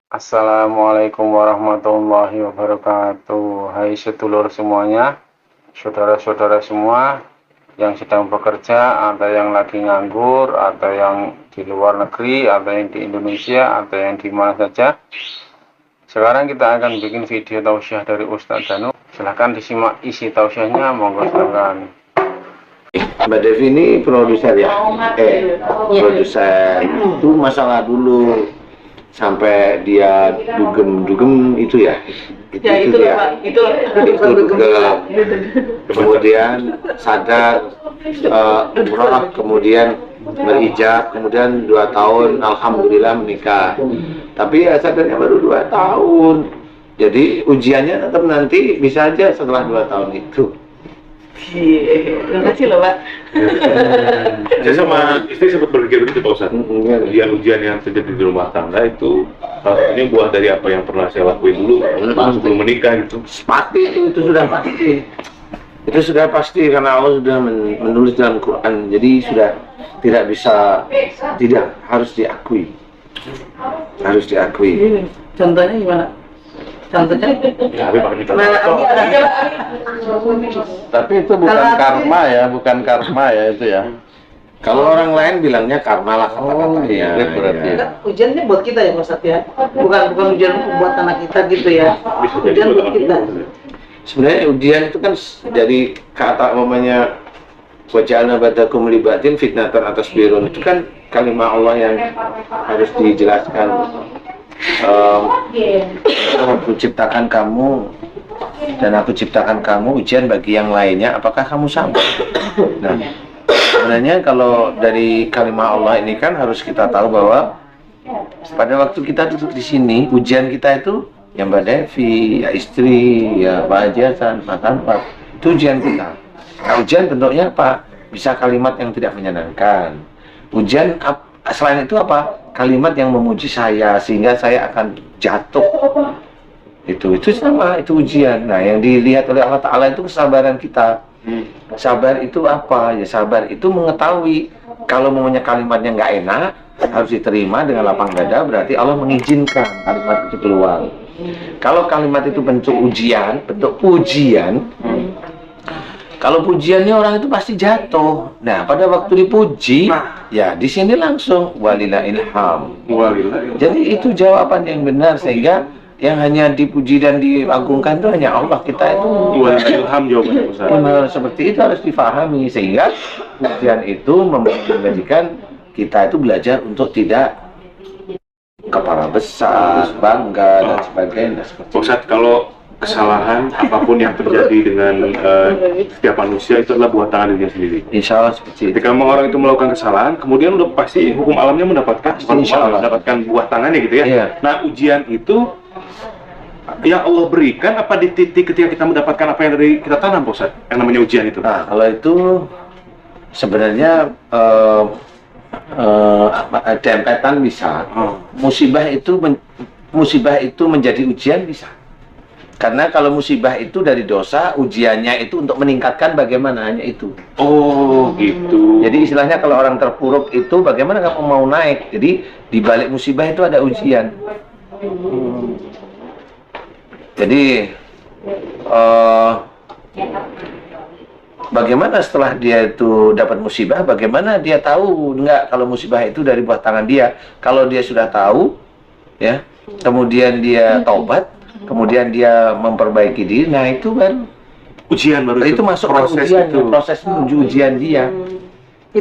Assalamualaikum warahmatullahi wabarakatuh. Hai sedulur semuanya, saudara-saudara semua yang sedang bekerja, atau yang lagi nganggur, atau yang di luar negeri, atau yang di Indonesia, atau yang di mana saja. Sekarang kita akan bikin video tausiah dari Ustadz Danu. Silahkan disimak isi tausiahnya, monggo silakan. Mbak Devi ini produser ya? Produser. Itu masalah dulu sampai dia dugem itu ya? Itu Pak, itu dugem. Kemudian sadar, umrah, kemudian berijab, kemudian 2 tahun alhamdulillah menikah. Tapi ya sadarnya baru 2 tahun. Jadi ujiannya tetap nanti bisa aja setelah 2 tahun itu. terima kasih loh Pak. Saya sama istri sempat berpikir begitu Pak Ustadz. Ujian-ujian yang terjadi di rumah tangga itu ini buah dari apa yang pernah saya lakuin dulu sebelum menikah gitu. Pasti itu sudah pasti. Itu sudah pasti karena Allah sudah menulis dalam Quran. Jadi sudah tidak bisa, tidak, harus diakui. Harus diakui. Contohnya gimana? Contohnya? Ya, tapi pakai mikro. Tapi itu bukan karma ya, bukan karma ya itu ya. Kalau orang lain bilangnya karma lah kata-katanya. Berarti. Ya. Ujiannya buat kita ya Mas ya. Bukan ujian buat anak kita gitu ya. Ujian buat kita. Sebenarnya ujian itu kan dari kata namanya waja'alna ba'dakum libatin fitnatan atas birun, itu kan kalimat Allah yang harus dijelaskan. Aku ciptakan kamu dan aku ciptakan kamu ujian bagi yang lainnya, apakah kamu sabar? Nah, sebenarnya kalau dari kalimat Allah ini kan harus kita tahu bahwa pada waktu kita duduk di sini, ujian kita itu yang Mbak Devi, ya istri, ya Pak Hajasan, Pak Tanpa, itu ujian kita. Nah, ujian bentuknya apa? Bisa kalimat yang tidak menyenangkan. Ujian selain itu apa? Kalimat yang memuji saya sehingga saya akan jatuh. Itu sama, itu ujian. Nah, yang dilihat oleh Allah Ta'ala itu kesabaran kita. Sabar itu apa? Ya sabar itu mengetahui kalau maunya kalimatnya nggak enak, harus diterima dengan lapang dada, berarti Allah mengizinkan kalimat itu keluar. Kalau kalimat itu bentuk ujian, bentuk pujian, kalau pujiannya orang itu pasti jatuh. Nah, pada waktu dipuji, ya di sini langsung walillah ilham. Jadi itu jawaban yang benar, sehingga yang hanya dipuji dan diagungkan itu hanya Allah. Kita itu Ilham jawabannya Ustadz. benar seperti itu harus difahami, sehingga ujian itu menjadikan kita itu belajar untuk tidak kepala besar, bangga dan sebagainya. Ustadz, kalau kesalahan apapun yang terjadi dengan setiap manusia itu adalah buat tangan dirinya sendiri. Insya Allah seperti itu. Ketika orang itu melakukan kesalahan, kemudian udah pasti hukum alamnya mendapatkan, Insya Allah. mendapatkan buah tangannya gitu ya. Iya. Nah, ujian itu yang Allah berikan apa di titik ketika kita mendapatkan apa yang dari kita tanam, Pak Ustadz? Yang namanya ujian itu. Nah, kalau itu sebenarnya dempetan bisa. Musibah itu menjadi ujian bisa. Karena kalau musibah itu dari dosa, ujiannya itu untuk meningkatkan bagaimana, hanya itu. Oh, gitu. Jadi istilahnya kalau orang terpuruk itu bagaimana kamu mau naik. Jadi di balik musibah itu ada ujian. Jadi bagaimana setelah dia itu dapat musibah, bagaimana dia tahu enggak kalau musibah itu dari buah tangan dia. Kalau dia sudah tahu, ya, kemudian dia taubat, kemudian dia memperbaiki diri, nah itu baru Ujian baru itu masuk proses ujian, itu. proses menuju ujian dia.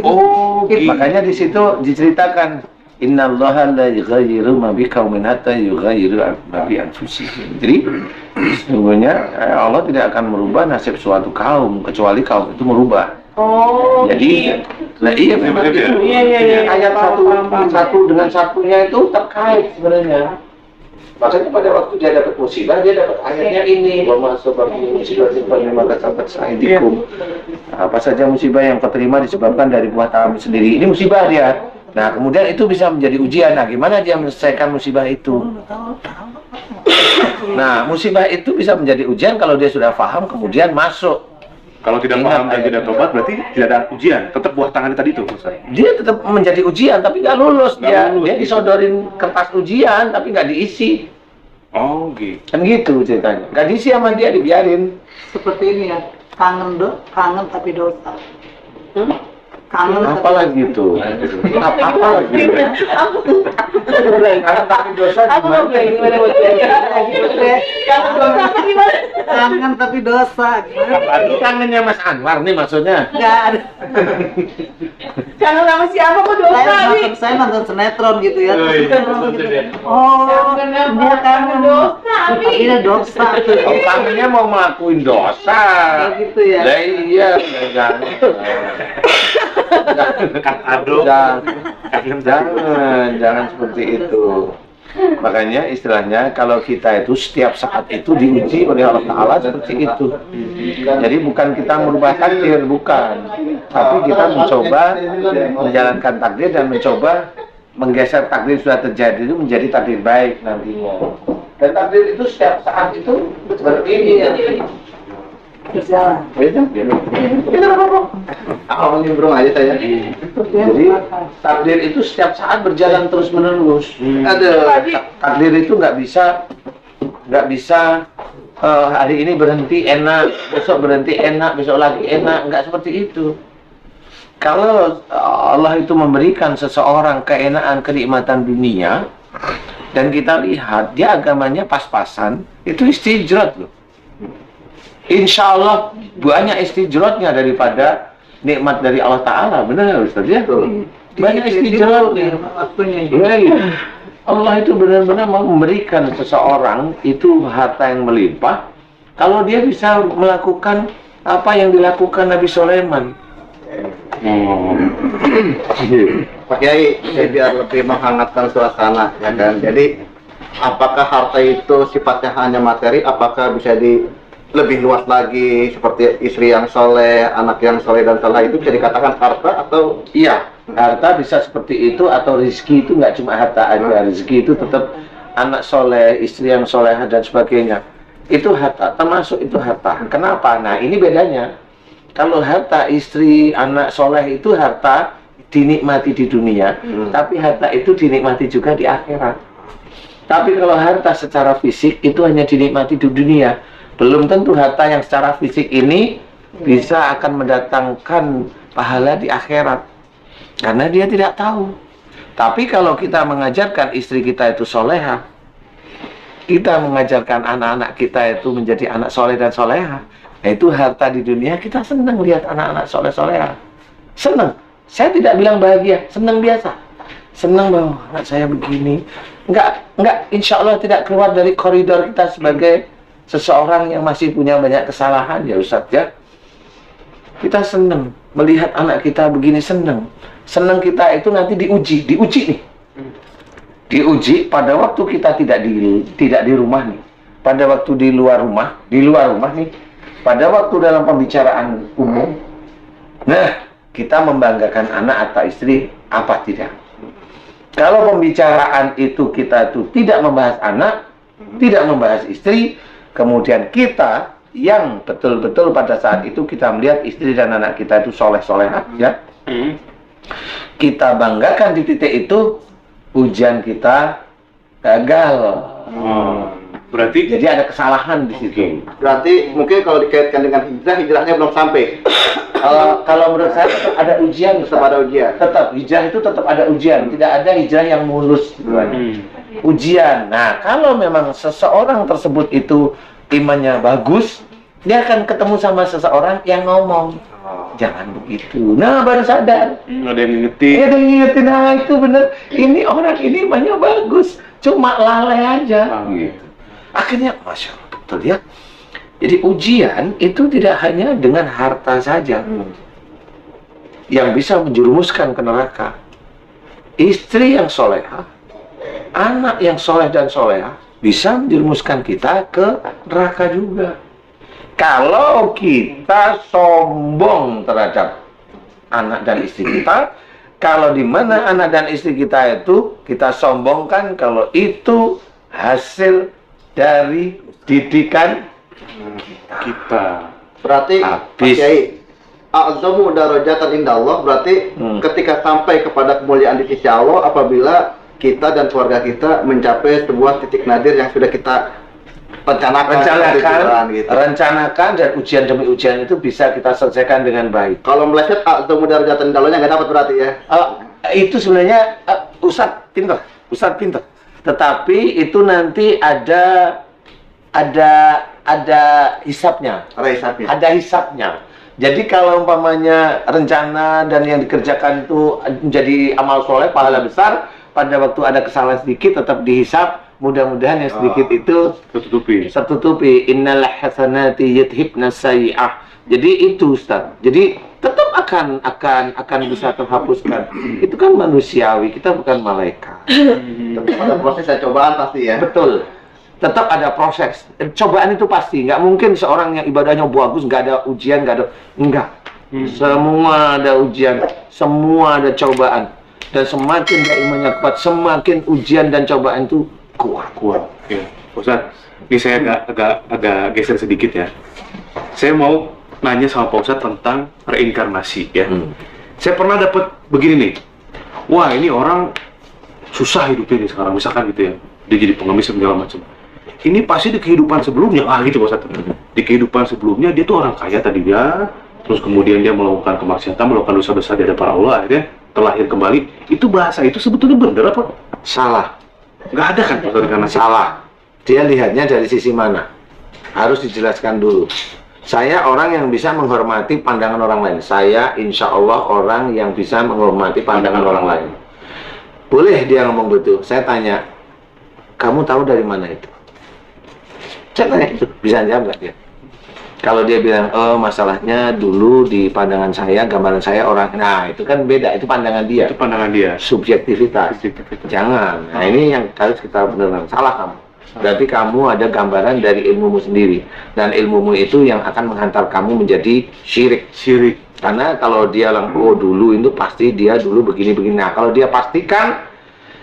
Oh, gitu. Makanya di situ diceritakan innallaha la yughayyiru ma biqaumin hatta yughayyiru ma bi anfusihim. Jadi sesungguhnya Allah tidak akan merubah nasib suatu kaum kecuali kaum itu merubah. Oh. Jadi nah iya memang itu. Iya. Ayat satu dengan satunya itu terkait sebenarnya. Makanya pada waktu dia dapat musibah, dia dapat ayatnya ini. Wa ma sababu musibatin fa mimma kasabat aydikum. Apa saja musibah yang keterima disebabkan dari buah tangan sendiri. Ini musibah dia. Nah, kemudian itu bisa menjadi ujian. Nah, gimana dia menyelesaikan musibah itu? Nah, musibah itu bisa menjadi ujian kalau dia sudah paham, kemudian masuk Kalau tidak Ingat paham dan ayat. tidak tobat berarti tidak ada ujian. Tetap buah tangan tadi itu, Ustaz. Dia tetap menjadi ujian tapi nggak lulus. Nggak lulus, Dia gitu. disodorin kertas ujian tapi nggak diisi. Oh, gitu. Kan gitu ceritanya. Nggak diisi sama dia, dibiarin. Seperti ini ya, kangen tapi dosa. Kangen Apa lagi itu? Apa lagi? Tapi dosa gimana? Kangen tapi dosa. Gimana? Ini kangennya Mas Anwar nih maksudnya. Nggak ada. Kangen sama siapa kok dosa nih? Saya nonton sinetron gitu ya. Oh, iya, Terus nonton gitu. sinetron. Oh, Kangen dia apa? kangen Dosa, Abi. Ini dosa tuh. Oh, kangennya mau ngelakuin dosa. Kayak gitu ya. Lah iya, jangan. Aduh. Jangan seperti itu. Makanya istilahnya kalau kita itu setiap saat itu diuji oleh Allah Ta'ala seperti itu. Jadi bukan kita merubah takdir, bukan. Tapi kita mencoba menjalankan takdir dan mencoba menggeser takdir sudah terjadi itu menjadi takdir baik nantinya. Dan takdir itu setiap saat itu seperti ini. Berjalan. Aku nimbrung aja saya. Jadi takdir itu setiap saat berjalan terus menerus. Takdir itu nggak bisa hari ini berhenti enak, besok berhenti enak, besok lagi enak, nggak seperti itu. Kalau Allah itu memberikan seseorang keenaan, kenikmatan dunia, dan kita lihat dia agamanya pas-pasan, itu istijrat loh. Insya Allah banyak istijratnya daripada nikmat dari Allah Ta'ala, benar nggak Ustaz ya? Banyak istijratnya. Waktunya. Ya, Allah itu benar-benar mau memberikan seseorang itu harta yang melimpah kalau dia bisa melakukan apa yang dilakukan Nabi Sulaiman. Pak Kiai, biar lebih menghangatkan suasana, ya kan? Jadi, apakah harta itu sifatnya hanya materi? Apakah bisa lebih luas lagi, seperti istri yang soleh, anak yang soleh dan saleh itu bisa dikatakan harta atau? Iya, harta bisa seperti itu atau rezeki itu nggak cuma harta aja. Rezeki itu tetap anak soleh, istri yang soleh dan sebagainya. Itu harta, termasuk itu harta. Kenapa? Nah ini bedanya. Kalau harta istri, anak soleh itu harta dinikmati di dunia, tapi harta itu dinikmati juga di akhirat. Tapi kalau harta secara fisik itu hanya dinikmati di dunia. Belum tentu harta yang secara fisik ini bisa akan mendatangkan pahala di akhirat. Karena dia tidak tahu. Tapi kalau kita mengajarkan istri kita itu soleha, kita mengajarkan anak-anak kita itu menjadi anak soleh dan soleha, nah itu harta di dunia kita senang lihat anak-anak soleh-soleha. Senang. Saya tidak bilang bahagia, senang biasa. Senang bahwa anak saya begini. Enggak, insya Allah tidak keluar dari koridor kita sebagai seseorang yang masih punya banyak kesalahan ya Ustaz ya. Kita senang melihat anak kita begini, senang. Senang kita itu nanti diuji nih. Diuji pada waktu kita tidak di rumah nih. Pada waktu di luar rumah nih. Pada waktu dalam pembicaraan umum. Nah, kita membanggakan anak atau istri apa tidak? Kalau pembicaraan itu kita itu tidak membahas anak, tidak membahas istri, kemudian kita yang betul-betul pada saat itu kita melihat istri dan anak kita itu soleh-solehah ya. Kita banggakan di titik itu, ujian kita gagal. Berarti Jadi ada kesalahan di situ. Berarti mungkin kalau dikaitkan dengan hijrahnya belum sampai. Kalau menurut saya tetap ada ujian, Tetap ada ujian. Tetap hijrah itu tetap ada ujian. Tidak ada hijrah yang mulus. Ujian. Nah, kalau memang seseorang tersebut itu imannya bagus, dia akan ketemu sama seseorang yang ngomong, jangan begitu. Nah, baru sadar. nggak ada yang ngingetin. Dia udah ngingetin, nah itu bener. Ini orang ini imannya bagus, cuma lalai aja. Gitu. Akhirnya, Masya Allah, betul ya. Jadi ujian itu tidak hanya dengan harta saja yang bisa menjerumuskan ke neraka. Istri yang solehah, anak yang soleh dan solehah bisa menjerumuskan kita ke neraka juga. Kalau kita sombong terhadap anak dan istri kita, kalau di mana anak dan istri kita itu kita sombongkan kalau itu hasil dari didikan Kita. Berarti Pak Habis. Kiai, a'zamu darajatan indallah berarti ketika sampai kepada kemuliaan di sisi Allah apabila kita dan keluarga kita mencapai sebuah titik nadir yang sudah kita rencanakan dan ujian demi ujian itu bisa kita selesaikan dengan baik. Kalau meleset a'zamu darajatan indallahnya nggak dapat berarti ya. Itu sebenarnya Ustadz pintar. Tetapi itu nanti ada hisapnya. Ada hisapnya. Jadi kalau umpamanya rencana dan yang dikerjakan itu menjadi amal soleh, pahala besar, pada waktu ada kesalahan sedikit tetap dihisap, mudah-mudahan yang sedikit itu tertutupi. Innal hasanati yudhibna sayyi'ah. Jadi itu Ustaz. Jadi tetap akan bisa terhapuskan. Itu kan manusiawi, kita bukan malaikat. Tetap ada proses dan cobaan pasti ya. Betul. Tetap ada proses. Cobaan itu pasti. Nggak mungkin seorang yang ibadahnya bagus, nggak ada ujian, enggak. Semua ada ujian, semua ada cobaan. Dan semakin dia imannya kuat, semakin ujian dan cobaan itu kuat. Ya, Ustaz, ini saya agak geser sedikit ya. Saya mau nanya sama Pak Ustaz tentang reinkarnasi ya. Saya pernah dapat begini nih. Wah, ini orang susah hidupnya nih sekarang, misalkan gitu ya. Dia jadi pengemis segala macam. Ini pasti di kehidupan sebelumnya, gitu Pak Ustaz. Di kehidupan sebelumnya dia tuh orang kaya tadi dia, terus kemudian dia melakukan kemaksiatan, melakukan dosa besar di hadapan Allah, akhirnya terlahir kembali. Itu bahasa itu sebetulnya benar apa? Salah. Nggak ada kan Pak Ustaz reinkarnasi? Salah. Dia lihatnya dari sisi mana? Harus dijelaskan dulu. Saya orang yang bisa menghormati pandangan orang lain. Saya insya Allah orang yang bisa menghormati pandangan orang lain. Boleh dia ngomong betul. Saya tanya, kamu tahu dari mana itu? Saya tanya itu, bisa jawab nggak dia? Kalau dia bilang, oh masalahnya dulu di pandangan saya, gambaran saya orang, nah itu kan beda, itu pandangan dia. Itu pandangan dia. Subjektivitas. Jangan. Nah ini yang harus kita benar-benar salah kamu. Berarti kamu ada gambaran dari ilmumu sendiri, dan ilmumu itu yang akan menghantar kamu menjadi syirik. Karena kalau dia bilang, oh dulu itu pasti dia dulu begini-begini. Nah kalau dia pastikan,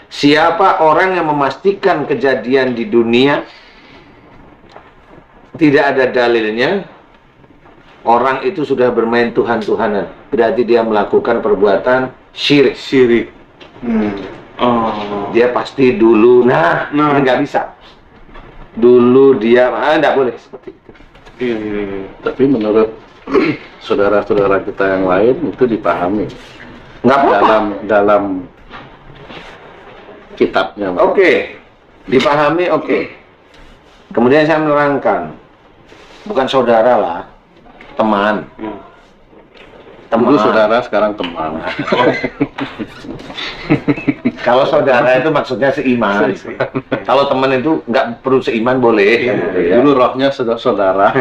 siapa orang yang memastikan kejadian di dunia tidak ada dalilnya, orang itu sudah bermain Tuhan-Tuhanan, berarti dia melakukan perbuatan syirik. Dia pasti dulu, nah. Ini nggak bisa. Dulu dia, nggak boleh seperti itu. Tapi menurut saudara-saudara kita yang lain itu dipahami. Nggak apa-apa. Dalam kitabnya. Oke. Dipahami, oke. Kemudian saya menerangkan, bukan saudara lah, teman. Dulu saudara, sekarang teman. Kalau saudara itu maksudnya seiman. Kalau teman itu nggak perlu seiman, boleh. Gitu ya. Dulu rohnya saudara.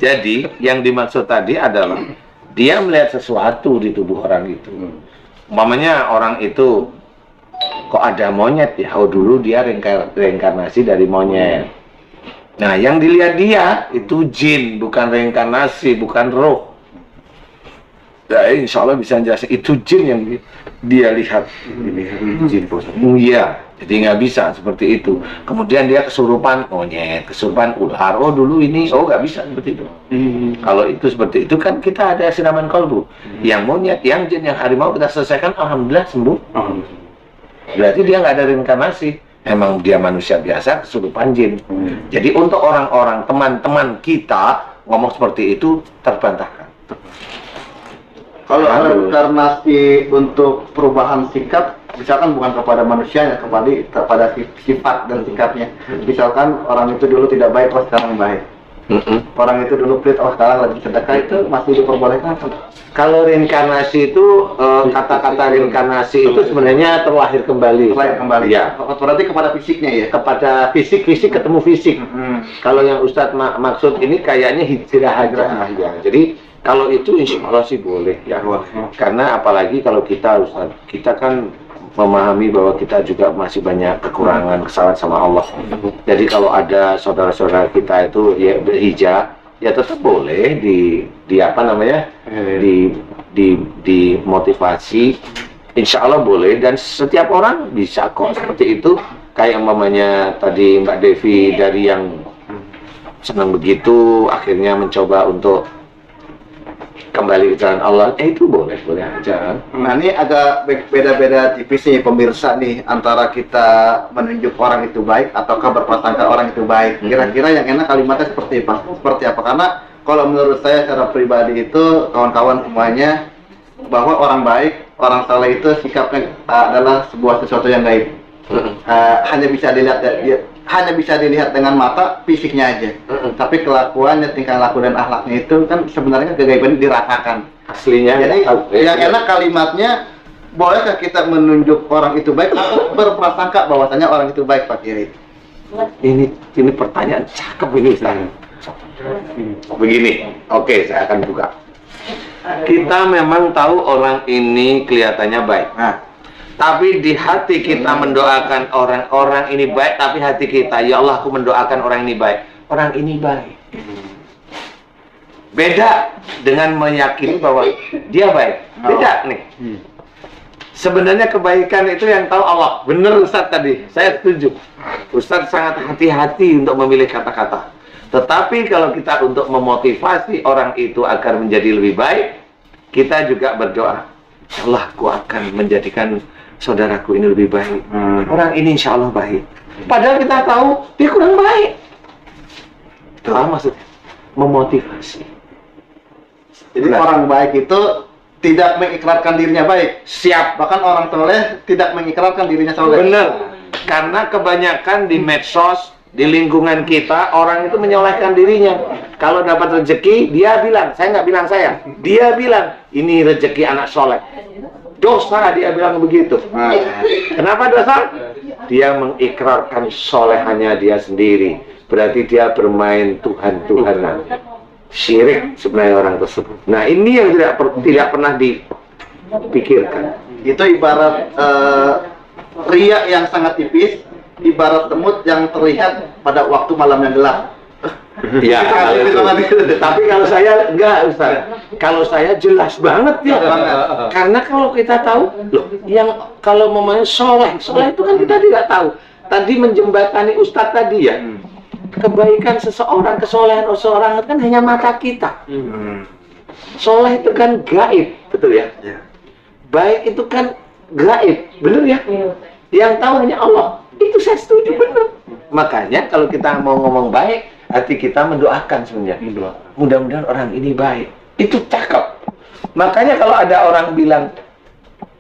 Jadi yang dimaksud tadi adalah dia melihat sesuatu di tubuh orang itu. Umpamanya orang itu kok ada monyet ya? Oh dulu dia reinkarnasi dari monyet. Nah yang dilihat dia itu jin, bukan reinkarnasi, bukan roh. Ya, insya Allah bisa jelasin itu jin yang dia lihat. Ini jin bos. Iya, jadi nggak bisa seperti itu. Kemudian dia kesurupan monyet, kesurupan ular. Oh dulu ini, oh nggak bisa seperti itu. Kalau itu seperti itu kan kita ada siraman kolbu. Yang monyet, yang jin, yang harimau kita selesaikan, alhamdulillah sembuh. Berarti dia nggak ada reinkarnasi. Emang dia manusia biasa kesurupan jin. Jadi untuk orang-orang teman-teman kita ngomong seperti itu terbantahkan. Kalau reinkarnasi untuk perubahan sikap, misalkan bukan kepada manusia, kepada sifat dan sikapnya. Misalkan orang itu dulu tidak baik, oh sekarang baik. Orang itu dulu pelit, oh sekarang lagi sedekah, itu masih diperbolehkan. Kalau reinkarnasi itu, kata-kata reinkarnasi itu sebenarnya terlahir kembali. Terlahir kembali. Ya. Berarti kepada fisiknya ya? Kepada fisik ketemu fisik. Kalau yang Ustadz maksud ini kayaknya hijrah aja. Ya. Jadi kalau itu insya Allah sih boleh ya. Karena apalagi kalau kita Ustadz, kita kan memahami bahwa kita juga masih banyak kekurangan, kesalahan sama Allah. Jadi kalau ada saudara-saudara kita itu ya berhijrah, ya tetap boleh di apa namanya, di motivasi. Insya Allah boleh, dan setiap orang bisa kok seperti itu. Kayak umpamanya tadi Mbak Devi dari yang senang begitu, akhirnya mencoba untuk kembali ke jalan Allah, itu boleh aja. Nah ini agak beda-beda tipis nih pemirsa nih antara kita menunjuk orang itu baik ataukah berprasangka orang itu baik. Kira-kira yang enak kalimatnya seperti apa? Karena kalau menurut saya secara pribadi itu kawan-kawan semuanya bahwa orang baik, orang saleh itu sikapnya adalah sebuah sesuatu yang gaib. Hanya bisa dilihat dengan mata fisiknya aja. Tapi kelakuannya, tingkah laku dan akhlaknya itu kan sebenarnya kegaiban dirasakan. Aslinya. Jadi yang enak kalimatnya, bolehkah kita menunjuk orang itu baik atau berprasangka bahwasanya orang itu baik, Pak Kiai? Ini pertanyaan cakep ini Ustaz. Begini, oke, saya akan buka. Kita memang tahu orang ini kelihatannya baik. Nah, Tapi di hati kita mendoakan orang ini baik, tapi hati kita, ya Allah, aku mendoakan orang ini baik. Orang ini baik. Beda dengan meyakini bahwa dia baik. Beda nih. Sebenarnya kebaikan itu yang tahu Allah. Benar Ustaz tadi, saya setuju. Ustaz sangat hati-hati untuk memilih kata-kata. Tetapi kalau kita untuk memotivasi orang itu agar menjadi lebih baik, kita juga berdoa, ya Allah, aku akan menjadikan saudaraku ini lebih baik. Orang ini insya Allah baik. Padahal kita tahu dia kurang baik. Doa maksudnya memotivasi. jadi orang baik itu tidak mengikrarkan dirinya baik. Siap. Bahkan orang soleh tidak mengikrarkan dirinya soleh. Benar. Karena kebanyakan di medsos, di lingkungan kita, orang itu menyolehkan dirinya. Kalau dapat rezeki, dia bilang, saya nggak bilang saya. Dia bilang, ini rezeki anak soleh. Dosa, dia bilang begitu. Kenapa dosa? Dia mengikrarkan solehannya dia sendiri. Berarti dia bermain Tuhan-Tuhanan. Syirik sebenarnya orang tersebut. Nah, ini yang tidak pernah dipikirkan. Itu ibarat riya yang sangat tipis, ibarat semut yang terlihat pada waktu malam yang gelap. Iya, tapi kalau saya enggak, Ustaz. Kalau saya jelas banget ya. Karena kalau kita tahu, loh, yang kalau memang soleh itu kan kita tidak tahu. Tadi menjembatani Ustaz tadi ya. Kebaikan seseorang, kesolehan seseorang kan hanya mata kita. Soleh itu kan gaib, betul ya? Baik itu kan gaib, benar ya? Yang tahu hanya Allah. Itu saya setuju, benar. Makanya kalau kita mau ngomong baik, hati kita mendoakan sebenarnya. Mudah-mudahan orang ini baik. Itu cakep. Makanya kalau ada orang bilang,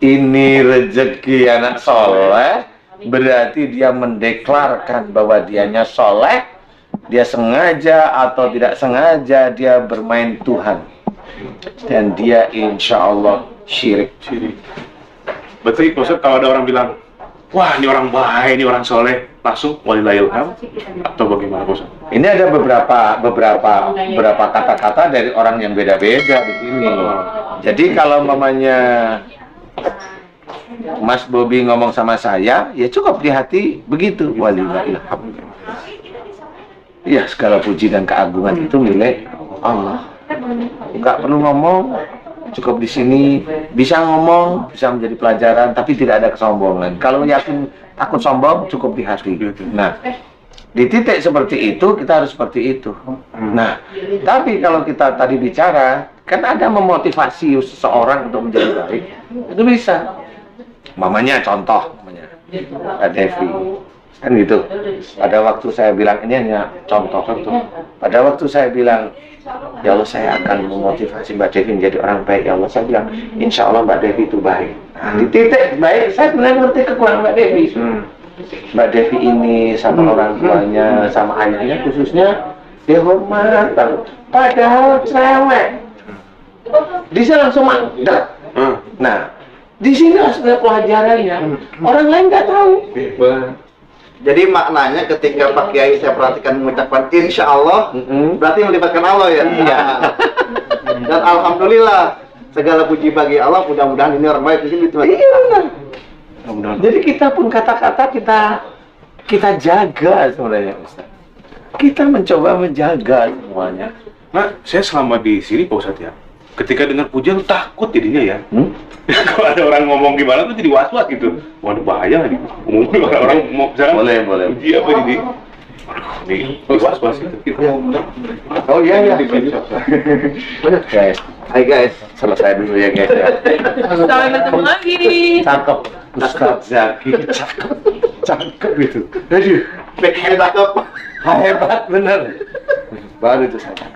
ini rezeki anak soleh, berarti dia mendeklarkan bahwa dianya soleh, dia sengaja atau tidak sengaja dia bermain Tuhan. Dan dia insya Allah syirik. Berarti Ustaz, kalau ada orang bilang, wah ini orang baik, ini orang soleh, langsung walillahil hamd, atau bagaimana Ustaz? Ini ada beberapa kata-kata dari orang yang beda-beda di sini. Jadi kalau mamanya Mas Bobi ngomong sama saya, ya cukup di hati begitu. Walillahil hamd. Ya, segala puji dan keagungan itu milik Allah. Enggak perlu ngomong, cukup di sini. Bisa ngomong, bisa menjadi pelajaran, tapi tidak ada kesombongan. Kalau yakin takut sombong, cukup di hati. Nah, di titik seperti itu, kita harus seperti itu. Nah, tapi kalau kita tadi bicara, kan ada memotivasi seseorang untuk menjadi baik. Itu bisa. Mamanya contoh, Pak Devi. Kan gitu. Pada waktu saya bilang, ini hanya contoh. Pada waktu saya bilang, ya Allah, saya akan memotivasi Mbak Devi menjadi orang baik. Ya Allah, saya bilang, insya Allah Mbak Devi itu baik. Nah, di titik baik, saya sebenarnya ngerti kekurangan Mbak Devi. Mbak Devi ini sama orang tuanya, sama ayahnya khususnya, dia hormat banget. Padahal cewek. Dia langsung mandek. Nah, di sini sebenarnya pelajarannya. Orang lain nggak tahu. Jadi maknanya ketika Pak Kiai saya perhatikan mengucapkan insya Allah, berarti melibatkan Allah ya. Dan alhamdulillah segala puji bagi Allah. Mudah-mudahan ini orang baik di sini. Iya benar. Jadi kita pun kata-kata kita jaga sebenarnya, Ustaz. Kita mencoba menjaga semuanya. Nah, saya selama di sini Pak Ustadz ya, ketika dengar pujian takut jadinya ya. Kalau ada orang ngomong gimana tuh jadi was-was gitu. Waduh bahaya nih. Umumnya orang-orang mau misalkan Boleh. puji apa jadi. Ini was-was itu. Oh iya ya. Guys, Hai guys. selesai dulu ya guys ya. Sampai bertemu lagi. Cakep, Ustadz Zaki, cakep itu. Aduh, Backnya cakep. hebat bener. Baru itu saya.